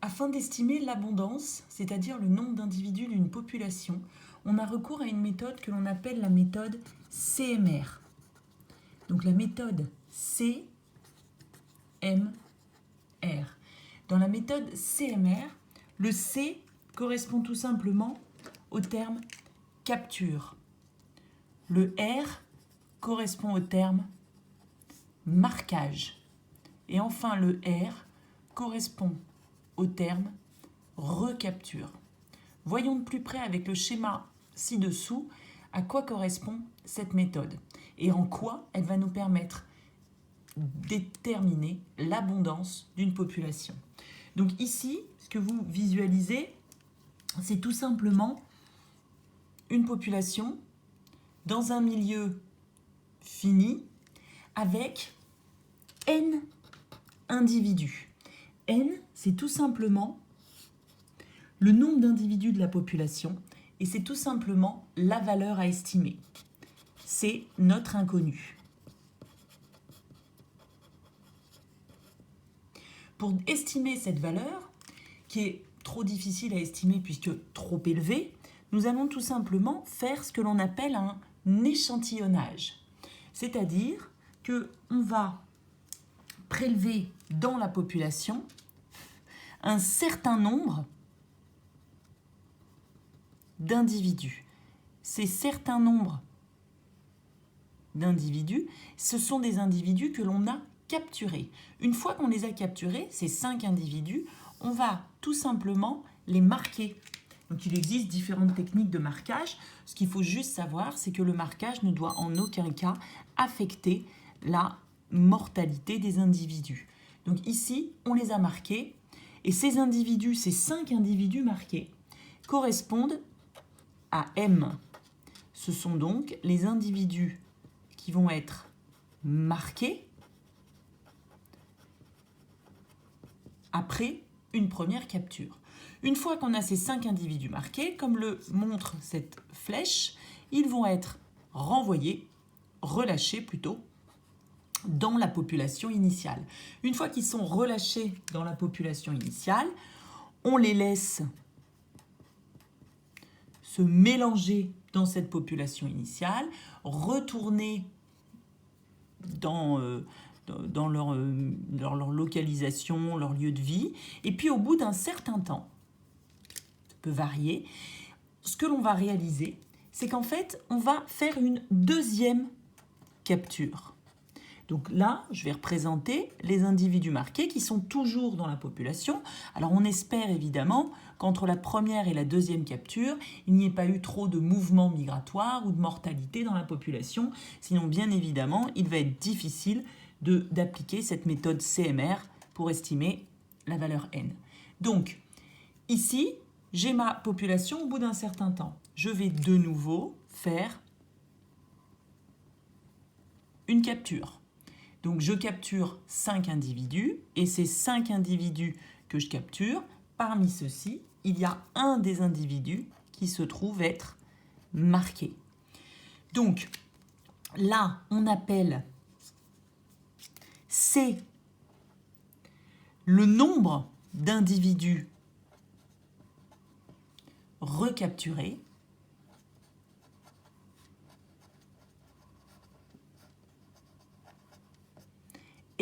Afin d'estimer l'abondance, c'est-à-dire le nombre d'individus d'une population, on a recours à une méthode que l'on appelle la méthode CMR. Donc la méthode CMR. Dans la méthode CMR, le C correspond tout simplement au terme capture. Le R correspond au terme marquage. Et enfin, le R correspond au terme recapture. Voyons de plus près avec le schéma ci-dessous à quoi correspond cette méthode et en quoi elle va nous permettre de déterminer l'abondance d'une population. Donc ici, ce que vous visualisez, c'est tout simplement une population dans un milieu fini avec N individus. N, c'est tout simplement le nombre d'individus de la population et c'est tout simplement la valeur à estimer. C'est notre inconnu. Pour estimer cette valeur, qui est trop difficile à estimer puisque trop élevée, nous allons tout simplement faire ce que l'on appelle un échantillonnage. C'est-à-dire qu'on va prélever dans la population un certain nombre d'individus. Ces certains nombres d'individus, ce sont des individus que l'on a capturés. Une fois qu'on les a capturés, ces 5 individus, on va tout simplement les marquer. Donc il existe différentes techniques de marquage. Ce qu'il faut juste savoir, c'est que le marquage ne doit en aucun cas affecter la mortalité des individus. Donc ici, on les a marqués. Et ces individus, ces 5 individus marqués, correspondent à M. Ce sont donc les individus qui vont être marqués après une première capture. Une fois qu'on a ces 5 individus marqués, comme le montre cette flèche, ils vont être renvoyés, relâchés plutôt, dans la population initiale. Une fois qu'ils sont relâchés dans la population initiale, on les laisse se mélanger dans cette population initiale, retourner dans leur localisation, leur lieu de vie, et puis au bout d'un certain temps, ça peut varier, ce que l'on va réaliser, c'est qu'en fait, on va faire une deuxième capture. Donc là, je vais représenter les individus marqués qui sont toujours dans la population. Alors on espère évidemment qu'entre la première et la deuxième capture, il n'y ait pas eu trop de mouvements migratoires ou de mortalité dans la population. Sinon, bien évidemment, il va être difficile d'appliquer cette méthode CMR pour estimer la valeur N. Donc, ici, j'ai ma population au bout d'un certain temps. Je vais de nouveau faire une capture. Donc je capture 5 individus et ces 5 individus que je capture, parmi ceux-ci, il y a un des individus qui se trouve être marqué. Donc là, on appelle C le nombre d'individus recapturés.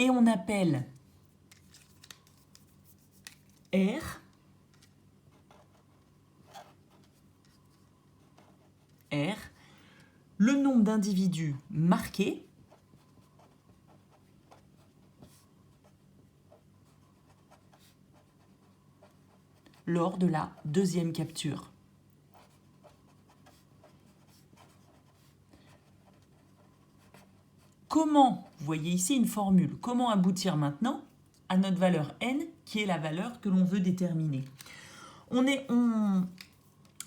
Et on appelle R le nombre d'individus marqués lors de la deuxième capture. Comment, vous voyez ici une formule, comment aboutir maintenant à notre valeur N, qui est la valeur que l'on veut déterminer. On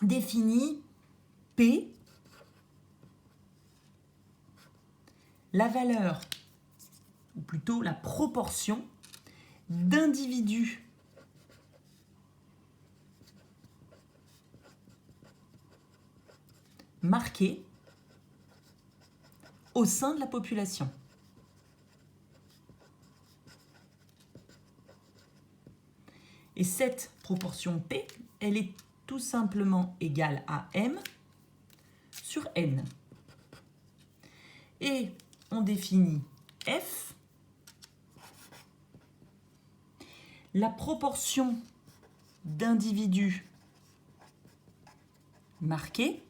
définit P, la valeur, ou plutôt la proportion d'individus marqués au sein de la population. Et cette proportion P, elle est tout simplement égale à M sur N. Et on définit F, la proportion d'individus marqués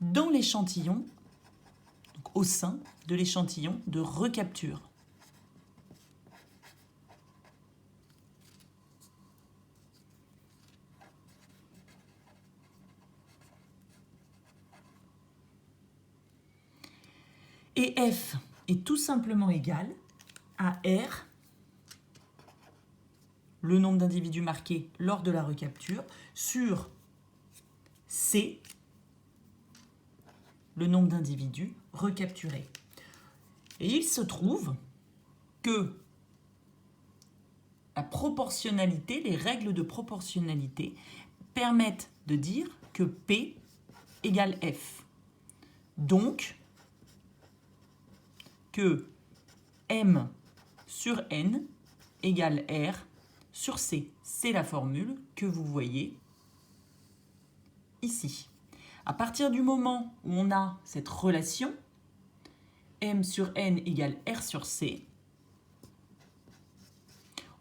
dans l'échantillon, au sein de l'échantillon de recapture. Et F est tout simplement égal à R, le nombre d'individus marqués lors de la recapture, sur C, le nombre d'individus recapturés. Et il se trouve que la proportionnalité, les règles de proportionnalité permettent de dire que P égale F. Donc, que M sur N égale R sur C. C'est la formule que vous voyez ici. À partir du moment où on a cette relation, M sur N égale R sur C,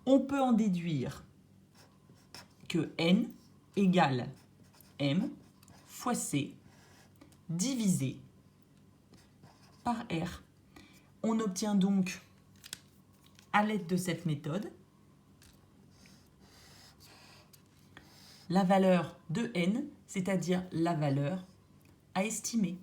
on peut en déduire que N égale M fois C divisé par R. On obtient donc, à l'aide de cette méthode, la valeur de N, c'est-à-dire la valeur à estimer.